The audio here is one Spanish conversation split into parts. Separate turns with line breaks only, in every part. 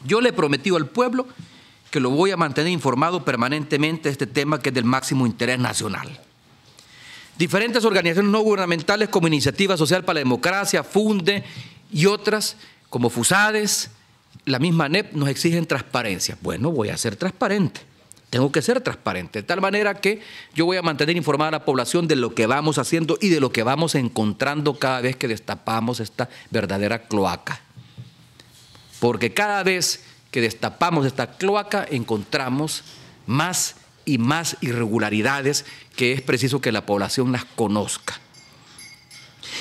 Yo le he prometido al pueblo que lo voy a mantener informado permanentemente de este tema que es del máximo interés nacional. Diferentes organizaciones no gubernamentales como Iniciativa Social para la Democracia, FUNDE y otras como FUSADES, la misma ANEP, nos exigen transparencia. Bueno, voy a ser transparente, tengo que ser transparente, de tal manera que yo voy a mantener informada a la población de lo que vamos haciendo y de lo que vamos encontrando cada vez que destapamos esta verdadera cloaca. Porque cada vez que destapamos esta cloaca encontramos más y más irregularidades que es preciso que la población las conozca.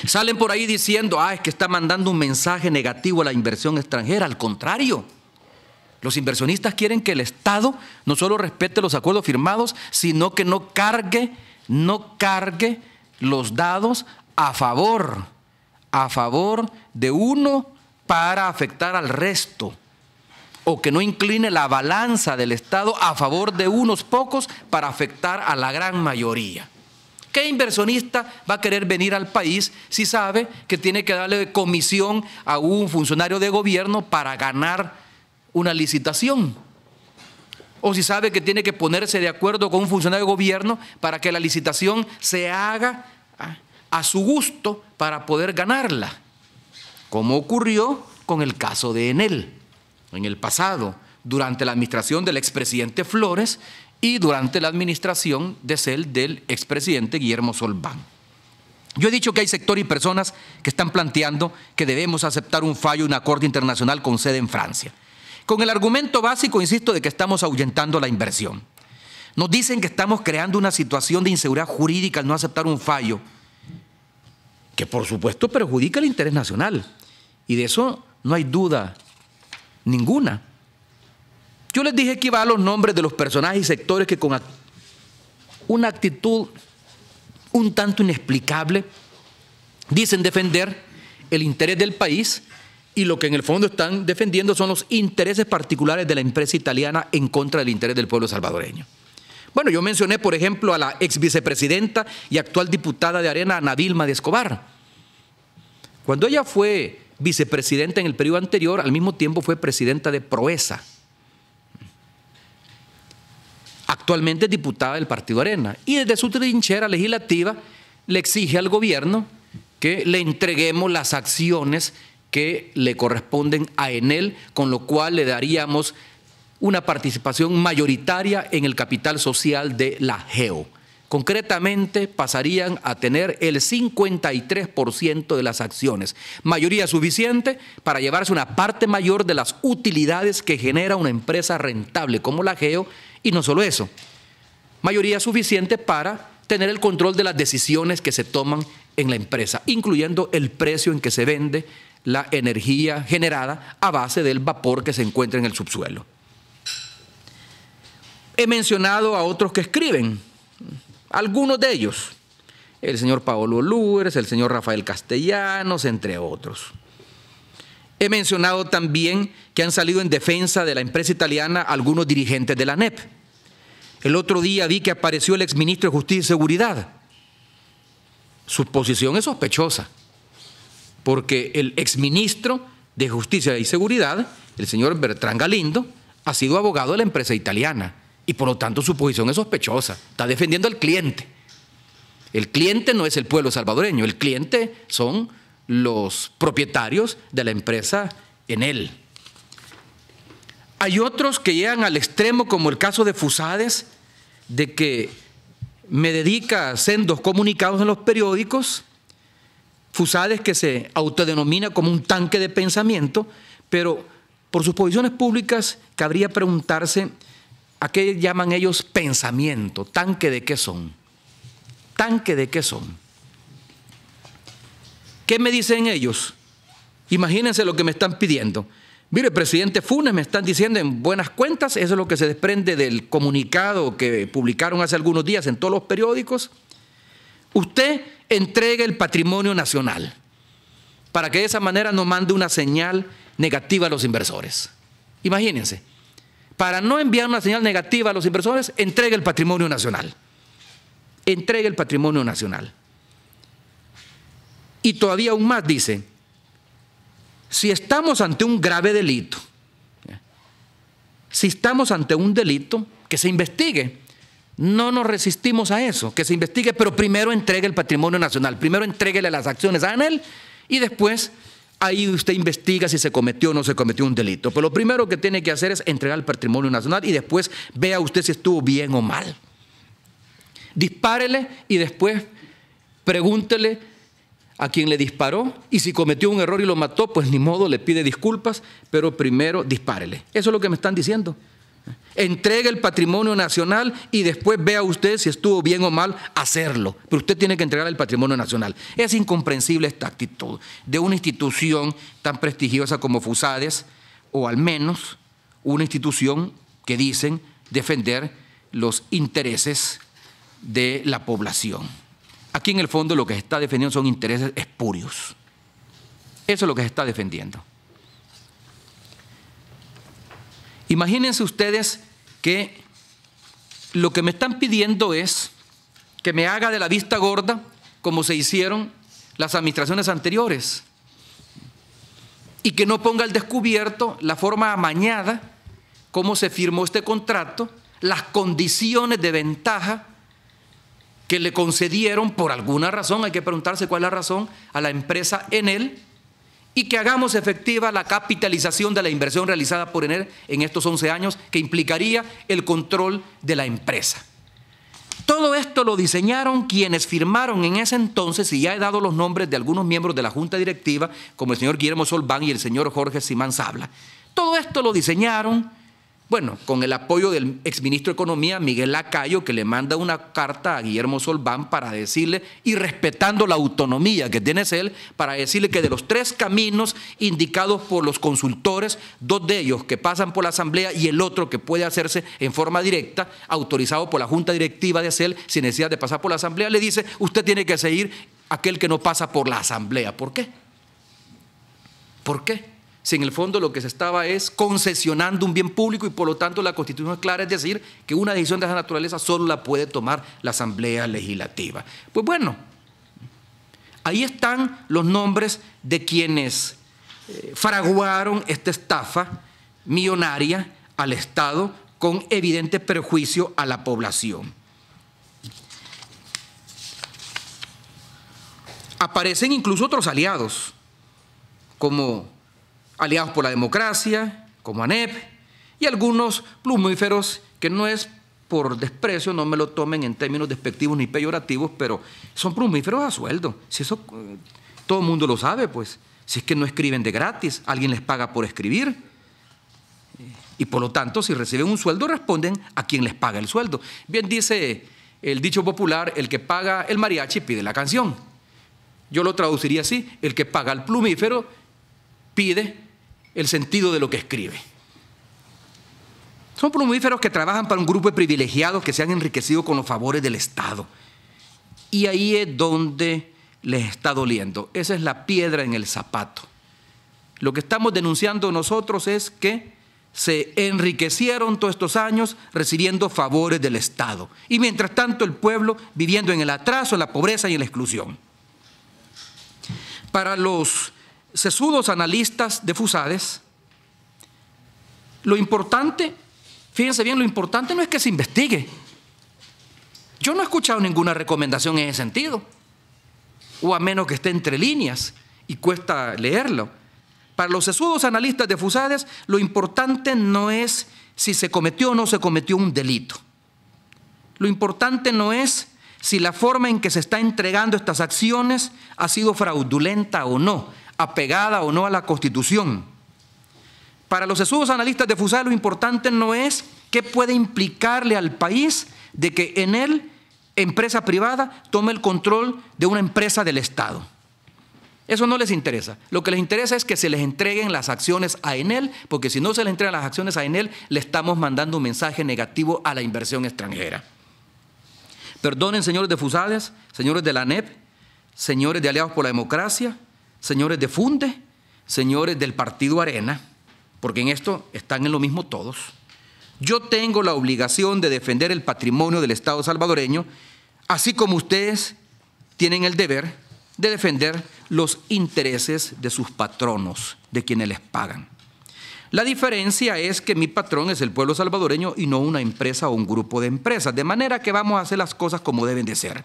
Salen por ahí diciendo, es que está mandando un mensaje negativo a la inversión extranjera. Al contrario, los inversionistas quieren que el Estado no solo respete los acuerdos firmados, sino que no cargue los dados a favor de uno para afectar al resto, o que no incline la balanza del Estado a favor de unos pocos para afectar a la gran mayoría. ¿Qué inversionista va a querer venir al país si sabe que tiene que darle comisión a un funcionario de gobierno para ganar una licitación? O si sabe que tiene que ponerse de acuerdo con un funcionario de gobierno para que la licitación se haga a su gusto para poder ganarla, como ocurrió con el caso de Enel en el pasado, durante la administración del expresidente Flores y durante la administración del expresidente Guillermo Solván. Yo he dicho que hay sector y personas que están planteando que debemos aceptar un fallo de una corte internacional con sede en Francia, con el argumento básico, insisto, de que estamos ahuyentando la inversión. Nos dicen que estamos creando una situación de inseguridad jurídica al no aceptar un fallo, que por supuesto perjudica el interés nacional, y de eso no hay duda ninguna. Yo les dije que iba a dar los nombres de los personajes y sectores que con una actitud un tanto inexplicable dicen defender el interés del país, y lo que en el fondo están defendiendo son los intereses particulares de la empresa italiana en contra del interés del pueblo salvadoreño. Bueno, yo mencioné, por ejemplo, a la ex vicepresidenta y actual diputada de Arena, Ana Vilma de Escobar. Cuando ella fue vicepresidenta en el periodo anterior, al mismo tiempo fue presidenta de Proesa. Actualmente es diputada del Partido Arena, y desde su trinchera legislativa le exige al gobierno que le entreguemos las acciones que le corresponden a Enel, con lo cual le daríamos una participación mayoritaria en el capital social de la GEO. Concretamente, pasarían a tener el 53% de las acciones, mayoría suficiente para llevarse una parte mayor de las utilidades que genera una empresa rentable como la GEO, y no solo eso, mayoría suficiente para tener el control de las decisiones que se toman en la empresa, incluyendo el precio en que se vende la energía generada a base del vapor que se encuentra en el subsuelo. He mencionado a otros que escriben, algunos de ellos, el señor Paolo Lúeres, el señor Rafael Castellanos, entre otros. He mencionado también que han salido en defensa de la empresa italiana algunos dirigentes de la ANEP. El otro día vi que apareció el exministro de Justicia y Seguridad. Su posición es sospechosa, porque el exministro de Justicia y Seguridad, el señor Bertrán Galindo, ha sido abogado de la empresa italiana, y por lo tanto su posición es sospechosa. Está defendiendo al cliente. El cliente no es el pueblo salvadoreño, el cliente son los propietarios de la empresa Enel. Hay otros que llegan al extremo, como el caso de FUSADES, de que me dedica sendos comunicados en los periódicos. FUSADES, que se autodenomina como un tanque de pensamiento, pero por sus posiciones públicas cabría preguntarse a qué llaman ellos pensamiento. ¿Tanque de qué son? ¿Tanque de qué son? ¿Qué me dicen ellos? Imagínense lo que me están pidiendo. Mire, presidente Funes, me están diciendo en buenas cuentas, eso es lo que se desprende del comunicado que publicaron hace algunos días en todos los periódicos. Usted entregue el patrimonio nacional para que de esa manera no mande una señal negativa a los inversores. Imagínense, para no enviar una señal negativa a los inversores, entregue el patrimonio nacional. Entregue el patrimonio nacional. Y todavía aún más dice, si estamos ante un grave delito, si estamos ante un delito, que se investigue. No nos resistimos a eso, que se investigue, pero primero entregue el patrimonio nacional, primero entréguele las acciones a ANEEL y después ahí usted investiga si se cometió o no se cometió un delito. Pero lo primero que tiene que hacer es entregar el patrimonio nacional y después vea usted si estuvo bien o mal. Dispárele y después pregúntele a quien le disparó y si cometió un error y lo mató, pues ni modo, le pide disculpas, pero primero dispárele. Eso es lo que me están diciendo. Entregue el patrimonio nacional y después vea usted si estuvo bien o mal hacerlo. Pero usted tiene que entregar el patrimonio nacional. Es incomprensible esta actitud de una institución tan prestigiosa como FUSADES, o al menos una institución que dicen defender los intereses de la población. Aquí en el fondo lo que se está defendiendo son intereses espurios. Eso es lo que se está defendiendo. Imagínense ustedes que lo que me están pidiendo es que me haga de la vista gorda como se hicieron las administraciones anteriores y que no ponga al descubierto la forma amañada como se firmó este contrato, las condiciones de ventaja que le concedieron por alguna razón, hay que preguntarse cuál es la razón, a la empresa Enel, y que hagamos efectiva la capitalización de la inversión realizada por Enel en estos 11 años, que implicaría el control de la empresa. Todo esto lo diseñaron quienes firmaron en ese entonces, y ya he dado los nombres de algunos miembros de la Junta Directiva, como el señor Guillermo Solván y el señor Jorge Simán Sabla. Todo esto lo diseñaron, bueno, con el apoyo del exministro de Economía, Miguel Lacayo, que le manda una carta a Guillermo Solván para decirle, y respetando la autonomía que tiene él, para decirle que de los 3 caminos indicados por los consultores, 2 de ellos que pasan por la Asamblea y el otro que puede hacerse en forma directa, autorizado por la Junta Directiva de CEL, sin necesidad de pasar por la Asamblea, le dice, usted tiene que seguir aquel que no pasa por la Asamblea. ¿Por qué? ¿Por qué? Si en el fondo lo que se estaba es concesionando un bien público y por lo tanto la Constitución es clara, es decir, que una decisión de esa naturaleza solo la puede tomar la Asamblea Legislativa. Pues bueno, ahí están los nombres de quienes fraguaron esta estafa millonaria al Estado con evidente perjuicio a la población. Aparecen incluso otros aliados, como Aliados por la Democracia, como ANEP, y algunos plumíferos que no es por desprecio, no me lo tomen en términos despectivos ni peyorativos, pero son plumíferos a sueldo. Si eso todo el mundo lo sabe, pues. Si es que no escriben de gratis, alguien les paga por escribir. Y por lo tanto, si reciben un sueldo, responden a quien les paga el sueldo. Bien dice el dicho popular, el que paga el mariachi pide la canción. Yo lo traduciría así, el que paga el plumífero pide el sentido de lo que escribe. Son plumíferos que trabajan para un grupo de privilegiados que se han enriquecido con los favores del Estado. Y ahí es donde les está doliendo. Esa es la piedra en el zapato. Lo que estamos denunciando nosotros es que se enriquecieron todos estos años recibiendo favores del Estado. Y mientras tanto el pueblo viviendo en el atraso, en la pobreza y en la exclusión. Para los sesudos analistas de FUSADES, lo importante, fíjense bien, lo importante no es que se investigue. Yo no he escuchado ninguna recomendación en ese sentido, o a menos que esté entre líneas y cuesta leerlo. Para los sesudos analistas de FUSADES, lo importante no es si se cometió o no se cometió un delito. Lo importante no es si la forma en que se está entregando estas acciones ha sido fraudulenta o no, apegada o no a la Constitución. Para los sesudos analistas de FUSADES, lo importante no es qué puede implicarle al país de que Enel, empresa privada, tome el control de una empresa del Estado. Eso no les interesa. Lo que les interesa es que se les entreguen las acciones a Enel, porque si no se les entregan las acciones a Enel, le estamos mandando un mensaje negativo a la inversión extranjera. Perdonen, señores de FUSADES, señores de la ANEP, señores de Aliados por la Democracia, señores de FUNDE, señores del Partido Arena, porque en esto están en lo mismo todos. Yo tengo la obligación de defender el patrimonio del Estado salvadoreño, así como ustedes tienen el deber de defender los intereses de sus patronos, de quienes les pagan. La diferencia es que mi patrón es el pueblo salvadoreño y no una empresa o un grupo de empresas, de manera que vamos a hacer las cosas como deben de ser.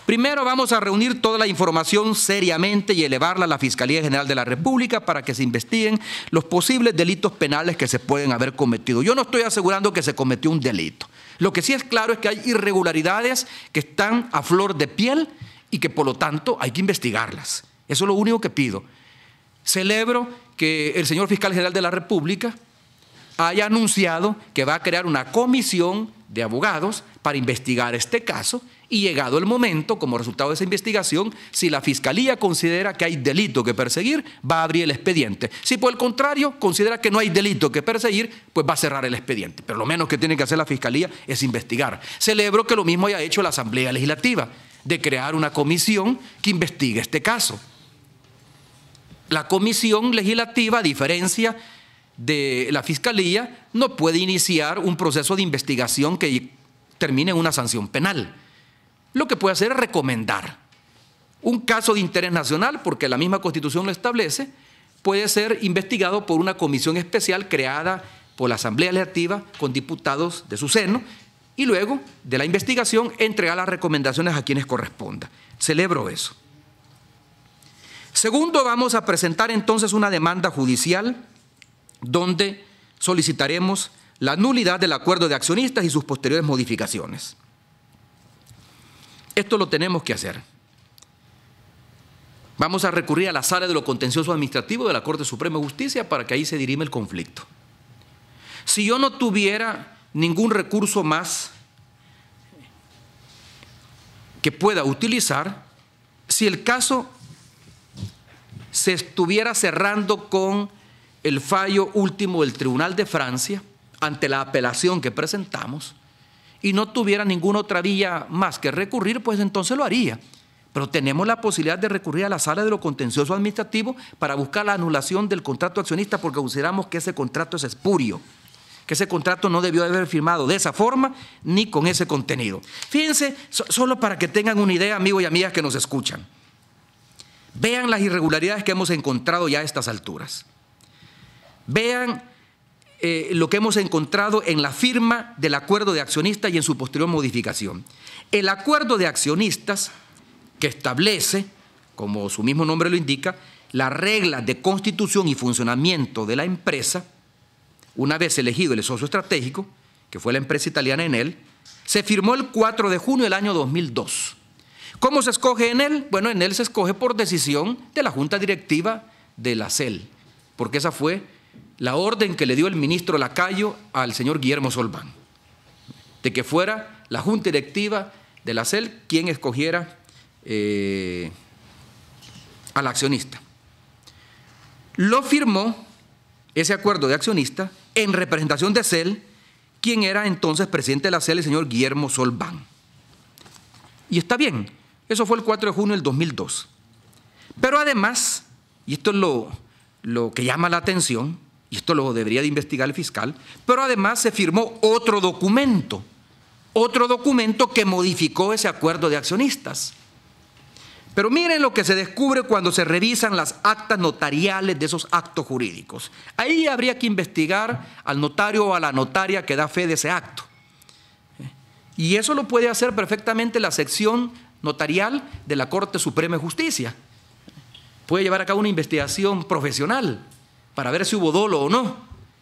Primero vamos a reunir toda la información seriamente y elevarla a la Fiscalía General de la República para que se investiguen los posibles delitos penales que se pueden haber cometido. Yo no estoy asegurando que se cometió un delito. Lo que sí es claro es que hay irregularidades que están a flor de piel y que por lo tanto hay que investigarlas. Eso es lo único que pido. Celebro que el señor Fiscal General de la República haya anunciado que va a crear una comisión de abogados para investigar este caso y llegado el momento, como resultado de esa investigación, si la Fiscalía considera que hay delito que perseguir, va a abrir el expediente. Si por el contrario considera que no hay delito que perseguir, pues va a cerrar el expediente. Pero lo menos que tiene que hacer la Fiscalía es investigar. Celebro que lo mismo haya hecho la Asamblea Legislativa, de crear una comisión que investigue este caso. La comisión legislativa, a diferencia de la Fiscalía, no puede iniciar un proceso de investigación que termine en una sanción penal. Lo que puede hacer es recomendar. Un caso de interés nacional, porque la misma Constitución lo establece, puede ser investigado por una comisión especial creada por la Asamblea Legislativa con diputados de su seno y luego de la investigación entregar las recomendaciones a quienes corresponda. Celebro eso. Segundo, vamos a presentar entonces una demanda judicial donde solicitaremos la nulidad del acuerdo de accionistas y sus posteriores modificaciones. Esto lo tenemos que hacer. Vamos a recurrir a la Sala de lo Contencioso Administrativo de la Corte Suprema de Justicia para que ahí se dirime el conflicto. Si yo no tuviera ningún recurso más que pueda utilizar, si el caso se estuviera cerrando con el fallo último del Tribunal de Francia ante la apelación que presentamos y no tuviera ninguna otra vía más que recurrir, pues entonces lo haría. Pero tenemos la posibilidad de recurrir a la Sala de lo Contencioso Administrativo para buscar la anulación del contrato accionista porque consideramos que ese contrato es espurio, que ese contrato no debió haber firmado de esa forma ni con ese contenido. Fíjense, solo para que tengan una idea, amigos y amigas que nos escuchan. Vean las irregularidades que hemos encontrado ya a estas alturas. Vean lo que hemos encontrado en la firma del acuerdo de accionistas y en su posterior modificación. El acuerdo de accionistas que establece, como su mismo nombre lo indica, las reglas de constitución y funcionamiento de la empresa, una vez elegido el socio estratégico, que fue la empresa italiana Enel, se firmó el 4 de junio del año 2002. ¿Cómo se escoge Enel? Bueno, Enel se escoge por decisión de la Junta Directiva de la CEL, porque esa fue la orden que le dio el ministro Lacayo al señor Guillermo Solván, de que fuera la Junta Directiva de la CEL quien escogiera al accionista. Lo firmó ese acuerdo de accionista en representación de CEL, quien era entonces presidente de la CEL, el señor Guillermo Solván. Y está bien, eso fue el 4 de junio del 2002. Pero además, y esto es lo que llama la atención, y esto lo debería de investigar el fiscal, pero además se firmó otro documento que modificó ese acuerdo de accionistas. Pero miren lo que se descubre cuando se revisan las actas notariales de esos actos jurídicos. Ahí habría que investigar al notario o a la notaria que da fe de ese acto. Y eso lo puede hacer perfectamente la sección notarial de la Corte Suprema de Justicia. Puede llevar a cabo una investigación profesional para ver si hubo dolo o no,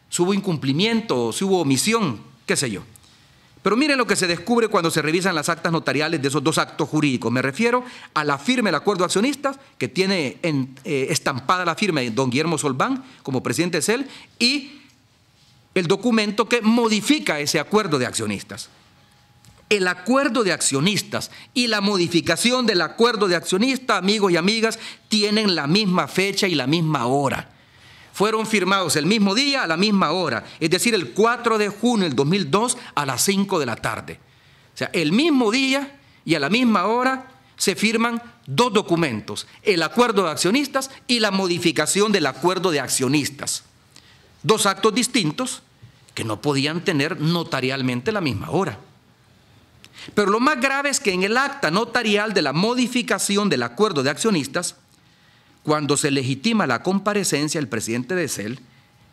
si hubo incumplimiento, si hubo omisión, qué sé yo. Pero miren lo que se descubre cuando se revisan las actas notariales de esos dos actos jurídicos. Me refiero a la firma del acuerdo de accionistas, que tiene estampada la firma de don Guillermo Solván como presidente de CEL, y el documento que modifica ese acuerdo de accionistas. El acuerdo de accionistas y la modificación del acuerdo de accionistas, amigos y amigas, tienen la misma fecha y la misma hora. Fueron firmados el mismo día a la misma hora, es decir, el 4 de junio del 2002 a las 5 de la tarde. O sea, el mismo día y a la misma hora se firman dos documentos, el acuerdo de accionistas y la modificación del acuerdo de accionistas. Dos actos distintos que no podían tener notarialmente la misma hora. Pero lo más grave es que en el acta notarial de la modificación del acuerdo de accionistas, cuando se legitima la comparecencia del presidente de CEL,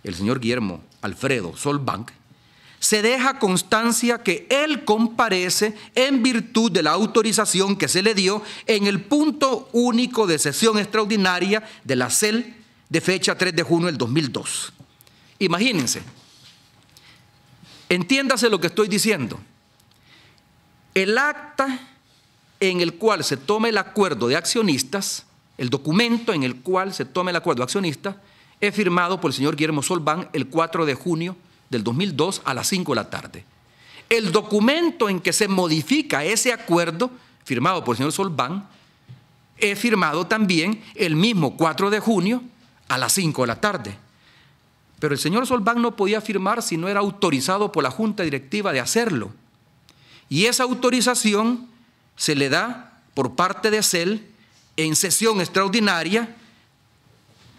el señor Guillermo Alfredo Solvang, se deja constancia que él comparece en virtud de la autorización que se le dio en el punto único de sesión extraordinaria de la CEL de fecha 3 de junio del 2002. Imagínense, entiéndase lo que estoy diciendo. El acta en el cual se toma el acuerdo de accionistas, el documento en el cual se toma el acuerdo de accionistas, es firmado por el señor Guillermo Solvang el 4 de junio del 2002 a las 5 de la tarde. El documento en que se modifica ese acuerdo, firmado por el señor Solvang, es firmado también el mismo 4 de junio a las 5 de la tarde. Pero el señor Solvang no podía firmar si no era autorizado por la Junta Directiva de hacerlo. Y esa autorización se le da por parte de CEL en sesión extraordinaria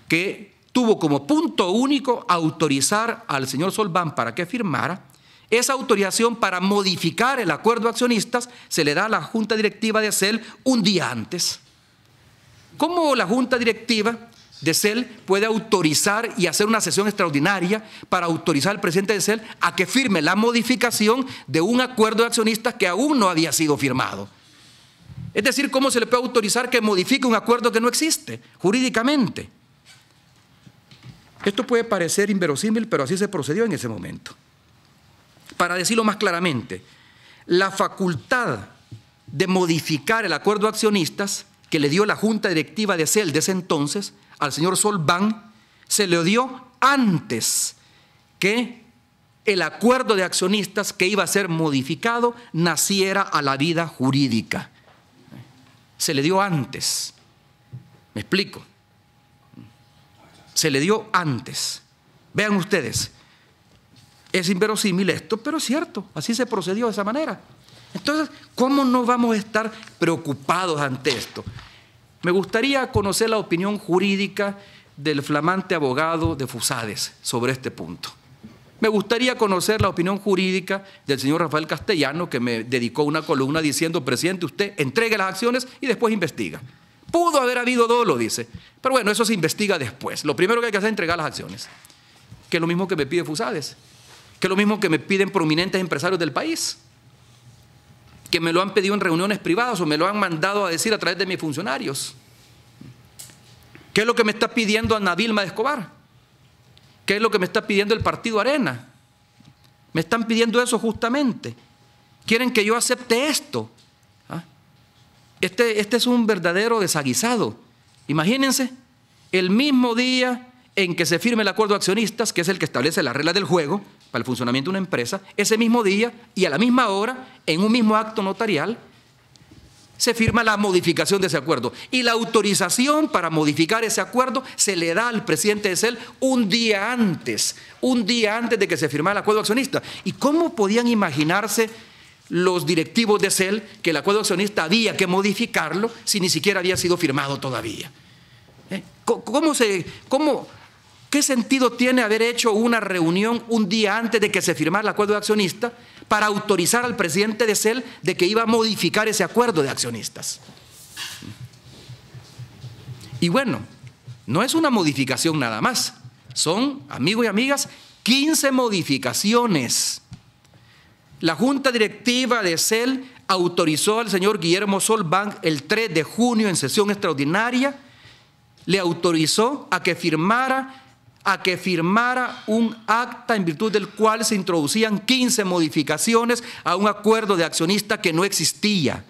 que tuvo como punto único autorizar al señor Solvang para que firmara. Esa autorización para modificar el acuerdo de accionistas se le da a la Junta Directiva de CEL un día antes. ¿Cómo la Junta Directiva de CEL puede autorizar y hacer una sesión extraordinaria para autorizar al presidente de CEL a que firme la modificación de un acuerdo de accionistas que aún no había sido firmado? Es decir, ¿cómo se le puede autorizar que modifique un acuerdo que no existe jurídicamente? Esto puede parecer inverosímil, pero así se procedió en ese momento. Para decirlo más claramente, la facultad de modificar el acuerdo de accionistas que le dio la Junta Directiva de CEL de ese entonces al señor Solvang, se le dio antes que el acuerdo de accionistas que iba a ser modificado naciera a la vida jurídica. Se le dio antes. ¿Me explico? Se le dio antes. Vean ustedes, es inverosímil esto, pero es cierto, así se procedió de esa manera. Entonces, ¿cómo no vamos a estar preocupados ante esto? Me gustaría conocer la opinión jurídica del flamante abogado de Fusades sobre este punto. Me gustaría conocer la opinión jurídica del señor Rafael Castellano, que me dedicó una columna diciendo: presidente, usted entregue las acciones y después investiga. Pudo haber habido dolo, dice, pero bueno, eso se investiga después. Lo primero que hay que hacer es entregar las acciones, que es lo mismo que me pide Fusades, que es lo mismo que me piden prominentes empresarios del país, que me lo han pedido en reuniones privadas o me lo han mandado a decir a través de mis funcionarios. ¿Qué es lo que me está pidiendo Ana Vilma de Escobar? ¿Qué es lo que me está pidiendo el Partido Arena? Me están pidiendo eso justamente. Quieren que yo acepte esto. Este es un verdadero desaguisado. Imagínense, el mismo día en que se firme el acuerdo de accionistas, que es el que establece las reglas del juego para el funcionamiento de una empresa, ese mismo día y a la misma hora, en un mismo acto notarial, se firma la modificación de ese acuerdo. Y la autorización para modificar ese acuerdo se le da al presidente de CEL un día antes de que se firmara el acuerdo de accionistas. ¿Y cómo podían imaginarse los directivos de CEL que el acuerdo accionista había que modificarlo si ni siquiera había sido firmado todavía? ¿Qué sentido tiene haber hecho una reunión un día antes de que se firmara el acuerdo de accionista para autorizar al presidente de CEL de que iba a modificar ese acuerdo de accionistas? Y bueno, no es una modificación nada más, son, amigos y amigas, 15 modificaciones. La Junta Directiva de CEL autorizó al señor Guillermo Solvang el 3 de junio en sesión extraordinaria, le autorizó a que firmara un acta en virtud del cual se introducían 15 modificaciones a un acuerdo de accionista que no existía.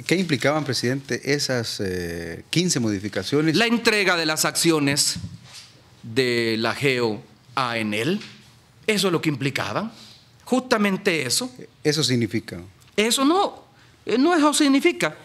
¿Qué implicaban, presidente, esas 15 modificaciones?
La entrega de las acciones de la GEO a Enel, eso es lo que implicaban. Justamente eso.
Eso significa.
Eso no eso significa.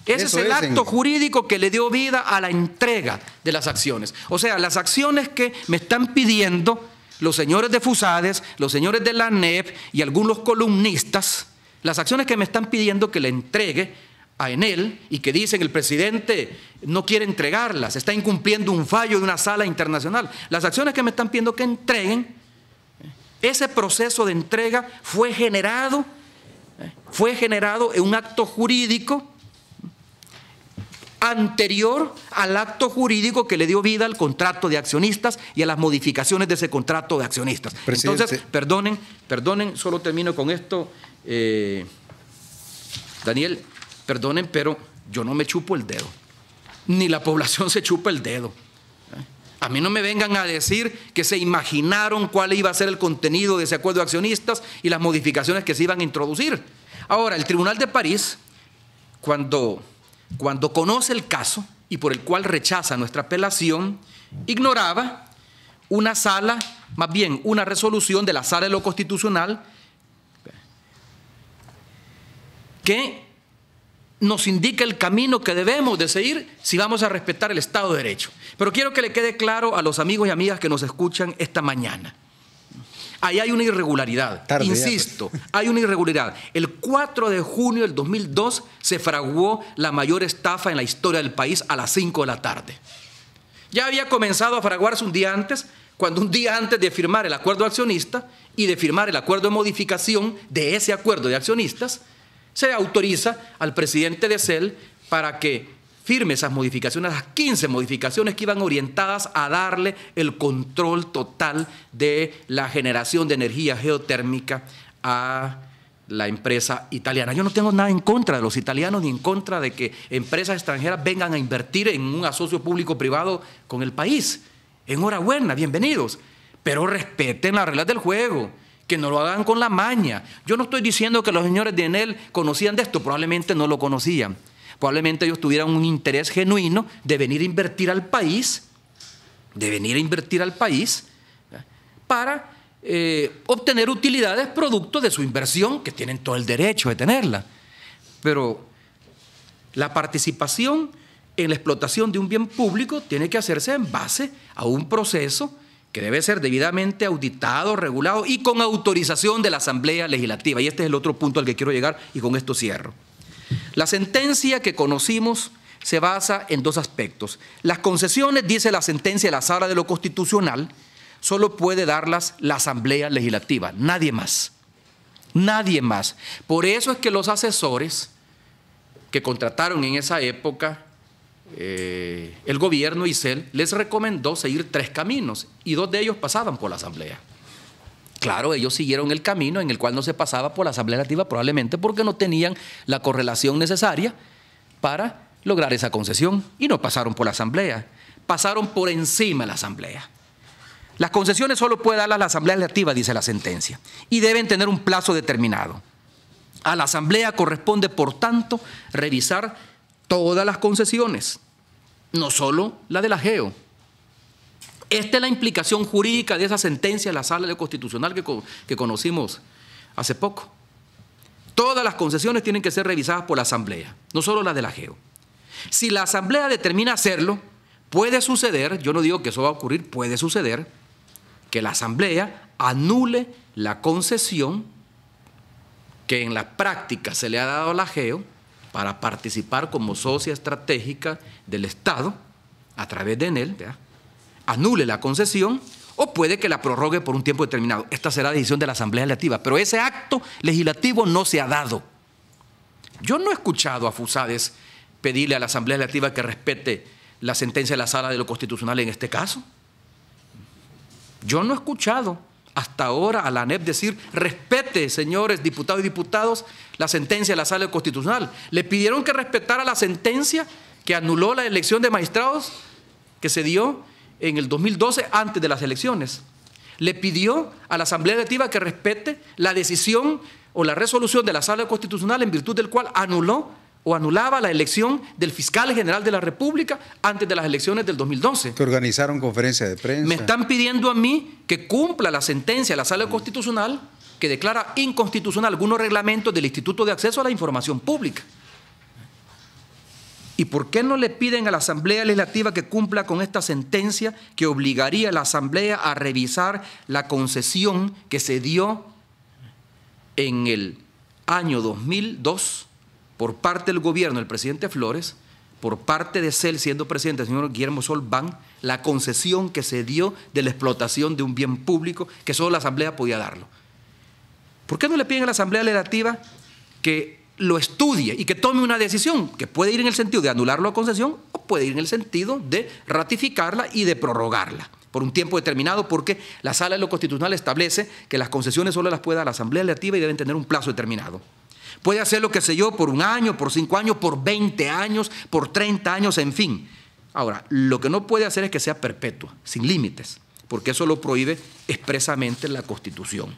Ese es el acto jurídico que le dio vida a la entrega de las acciones. O sea, las acciones que me están pidiendo los señores de Fusades, los señores de la ANEP y algunos columnistas, las acciones que me están pidiendo que le entregue a Enel y que dicen el presidente no quiere entregarlas, está incumpliendo un fallo de una sala internacional. Las acciones que me están pidiendo que entreguen, ese proceso de entrega fue generado en un acto jurídico anterior al acto jurídico que le dio vida al contrato de accionistas y a las modificaciones de ese contrato de accionistas.
Presidente.
Entonces, perdonen, solo termino con esto, Daniel, perdonen, pero yo no me chupo el dedo, ni la población se chupa el dedo. A mí no me vengan a decir que se imaginaron cuál iba a ser el contenido de ese acuerdo de accionistas y las modificaciones que se iban a introducir. Ahora, el Tribunal de París, cuando conoce el caso y por el cual rechaza nuestra apelación, ignoraba una sala, más bien una resolución de la Sala de lo Constitucional que nos indica el camino que debemos de seguir si vamos a respetar el Estado de Derecho. Pero quiero que le quede claro a los amigos y amigas que nos escuchan esta mañana. Ahí hay una irregularidad, insisto, hay una irregularidad. El 4 de junio del 2002 se fraguó la mayor estafa en la historia del país a las 5 de la tarde. Ya había comenzado a fraguarse un día antes, cuando un día antes de firmar el acuerdo de accionista y de firmar el acuerdo de modificación de ese acuerdo de accionistas, se autoriza al presidente de CEL para que firme esas modificaciones, las 15 modificaciones que iban orientadas a darle el control total de la generación de energía geotérmica a la empresa italiana. Yo no tengo nada en contra de los italianos ni en contra de que empresas extranjeras vengan a invertir en un asocio público-privado con el país. Enhorabuena, bienvenidos, pero respeten las reglas del juego. Que no lo hagan con la maña. Yo no estoy diciendo que los señores de Enel conocían de esto, probablemente no lo conocían. Probablemente ellos tuvieran un interés genuino de venir a invertir al país, para obtener utilidades producto de su inversión, que tienen todo el derecho de tenerla. Pero la participación en la explotación de un bien público tiene que hacerse en base a un proceso que debe ser debidamente auditado, regulado y con autorización de la Asamblea Legislativa. Y este es el otro punto al que quiero llegar y con esto cierro. La sentencia que conocimos se basa en dos aspectos. Las concesiones, dice la sentencia de la Sala de lo Constitucional, solo puede darlas la Asamblea Legislativa, nadie más. Nadie más. Por eso es que los asesores que contrataron en esa época el gobierno y CEL les recomendó seguir 3 caminos y 2 de ellos pasaban por la Asamblea. Claro, ellos siguieron el camino en el cual no se pasaba por la Asamblea Legislativa, probablemente porque no tenían la correlación necesaria para lograr esa concesión y no pasaron por la Asamblea, pasaron por encima de la Asamblea. Las concesiones solo puede darlas la Asamblea Legislativa, dice la sentencia, y deben tener un plazo determinado. A la Asamblea corresponde, por tanto, revisar todas las concesiones, no solo la de la GEO. Esta es la implicación jurídica de esa sentencia de la Sala de lo Constitucional que conocimos hace poco. Todas las concesiones tienen que ser revisadas por la Asamblea, no solo la de la GEO. Si la Asamblea determina hacerlo, puede suceder, yo no digo que eso va a ocurrir, puede suceder que la Asamblea anule la concesión que en la práctica se le ha dado a la GEO para participar como socia estratégica del Estado a través de Enel, ¿verdad? Anule la concesión o puede que la prorrogue por un tiempo determinado. Esta será decisión de la Asamblea Legislativa, pero ese acto legislativo no se ha dado. Yo no he escuchado a Fusades pedirle a la Asamblea Legislativa que respete la sentencia de la Sala de lo Constitucional en este caso. Yo no he escuchado hasta ahora a la ANEP decir, respete, señores diputados y diputadas, la sentencia de la Sala Constitucional. Le pidieron que respetara la sentencia que anuló la elección de magistrados que se dio en el 2012 antes de las elecciones. Le pidió a la Asamblea Legislativa que respete la decisión o la resolución de la Sala Constitucional en virtud del cual anuló o anulaba la elección del fiscal general de la República antes de las elecciones del 2012.
Que organizaron conferencia de prensa.
Me están pidiendo a mí que cumpla la sentencia de la Sala Constitucional que declara inconstitucional algunos reglamentos del Instituto de Acceso a la Información Pública. ¿Y por qué no le piden a la Asamblea Legislativa que cumpla con esta sentencia que obligaría a la Asamblea a revisar la concesión que se dio en el año 2002 por parte del gobierno del presidente Flores, por parte de CEL, siendo presidente el señor Guillermo Solván, la concesión que se dio de la explotación de un bien público que solo la Asamblea podía darlo? ¿Por qué no le piden a la Asamblea Legislativa que lo estudie y que tome una decisión que puede ir en el sentido de anular la concesión o puede ir en el sentido de ratificarla y de prorrogarla por un tiempo determinado, porque la Sala de lo Constitucional establece que las concesiones solo las puede dar la Asamblea Legislativa y deben tener un plazo determinado. Puede hacerlo, qué sé yo, por 1 año, por 5 años, por 20 años, por 30 años, en fin. Ahora, lo que no puede hacer es que sea perpetua, sin límites, porque eso lo prohíbe expresamente la Constitución.